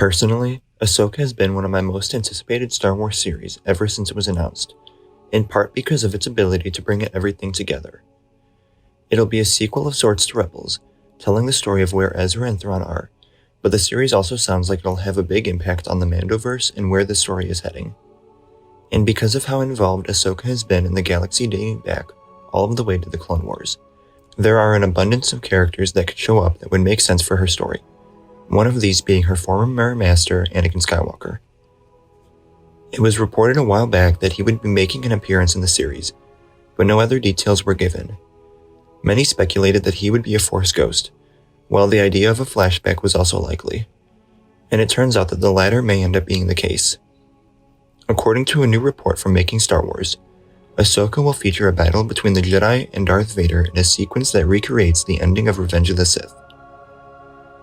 Personally, Ahsoka has been one of my most anticipated Star Wars series ever since it was announced, in part because of its ability to bring everything together. It'll be a sequel of sorts to Rebels, telling the story of where Ezra and Thrawn are, but the series also sounds like it'll have a big impact on the Mandoverse and where the story is heading. And because of how involved Ahsoka has been in the galaxy dating back all of the way to the Clone Wars, there are an abundance of characters that could show up that would make sense for her story, one of these being her former master, Anakin Skywalker. It was reported a while back that he would be making an appearance in the series, but no other details were given. Many speculated that he would be a Force ghost, while the idea of a flashback was also likely, and it turns out that the latter may end up being the case. According to a new report from Making Star Wars, Ahsoka will feature a battle between the Jedi and Darth Vader in a sequence that recreates the ending of Revenge of the Sith.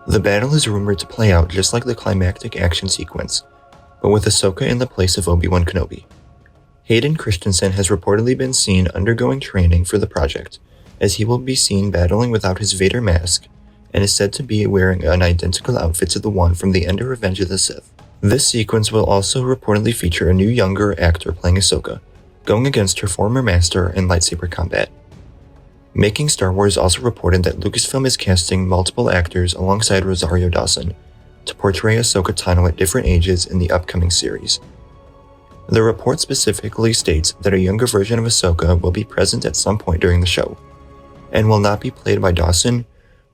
The battle is rumored to play out just like the climactic action sequence, but with Ahsoka in the place of Obi-Wan Kenobi. Hayden Christensen has reportedly been seen undergoing training for the project, as he will be seen battling without his Vader mask, and is said to be wearing an identical outfit to the one from the end of Revenge of the Sith. This sequence will also reportedly feature a new younger actor playing Ahsoka, going against her former master in lightsaber combat. Making Star Wars also reported that Lucasfilm is casting multiple actors alongside Rosario Dawson to portray Ahsoka Tano at different ages in the upcoming series. The report specifically states that a younger version of Ahsoka will be present at some point during the show, and will not be played by Dawson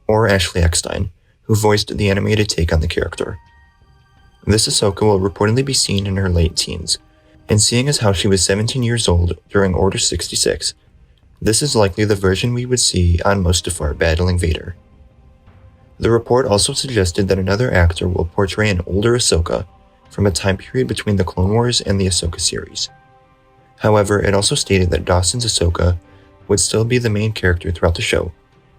or Ashley Eckstein, who voiced the animated take on the character. This Ahsoka will reportedly be seen in her late teens, and seeing as how she was 17 years old during Order 66, this is likely the version we would see on Mustafar battling Vader. The report also suggested that another actor will portray an older Ahsoka from a time period between the Clone Wars and the Ahsoka series. However, it also stated that Dawson's Ahsoka would still be the main character throughout the show,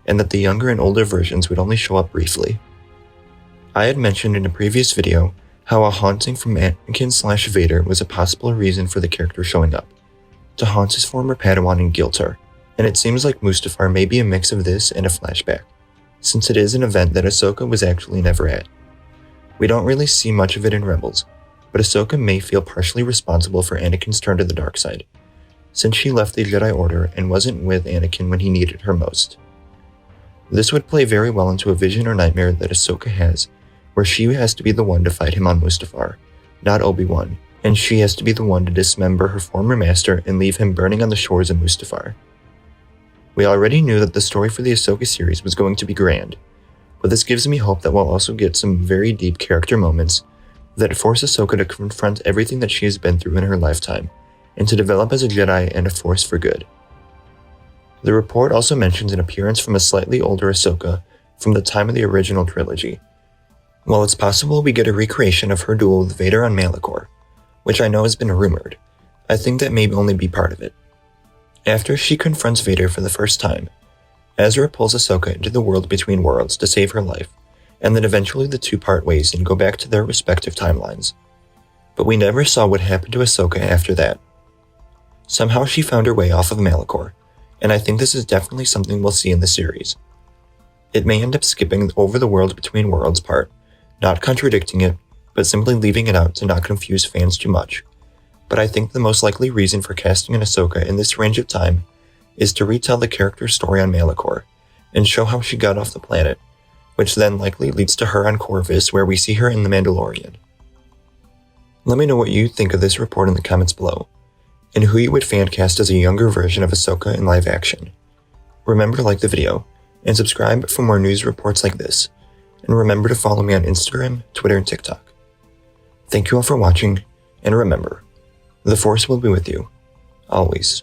and that the younger and older versions would only show up briefly. I had mentioned in a previous video how a haunting from Anakin/Vader was a possible reason for the character showing up, to haunt his former Padawan and guilt her, and it seems like Mustafar may be a mix of this and a flashback, since it is an event that Ahsoka was actually never at. We don't really see much of it in Rebels, but Ahsoka may feel partially responsible for Anakin's turn to the dark side, since she left the Jedi Order and wasn't with Anakin when he needed her most. This would play very well into a vision or nightmare that Ahsoka has, where she has to be the one to fight him on Mustafar, not Obi-Wan, and she has to be the one to dismember her former master and leave him burning on the shores of Mustafar. We already knew that the story for the Ahsoka series was going to be grand, but this gives me hope that we'll also get some very deep character moments that force Ahsoka to confront everything that she has been through in her lifetime, and to develop as a Jedi and a force for good. The report also mentions an appearance from a slightly older Ahsoka from the time of the original trilogy. While it's possible we get a recreation of her duel with Vader on Malachor, which I know has been rumored, I think that may only be part of it. After she confronts Vader for the first time, Ezra pulls Ahsoka into the world between worlds to save her life, and then eventually the two part ways and go back to their respective timelines. But we never saw what happened to Ahsoka after that. Somehow she found her way off of Malachor, and I think this is definitely something we'll see in the series. It may end up skipping over the world between worlds part, not contradicting it, but simply leaving it out to not confuse fans too much. But I think the most likely reason for casting an Ahsoka in this range of time is to retell the character's story on Malachor, and show how she got off the planet, which then likely leads to her on Corvus, where we see her in The Mandalorian. Let me know what you think of this report in the comments below, and who you would fancast as a younger version of Ahsoka in live action. Remember to like the video, and subscribe for more news reports like this, and remember to follow me on Instagram, Twitter, and TikTok. Thank you all for watching, and remember, the Force will be with you, always.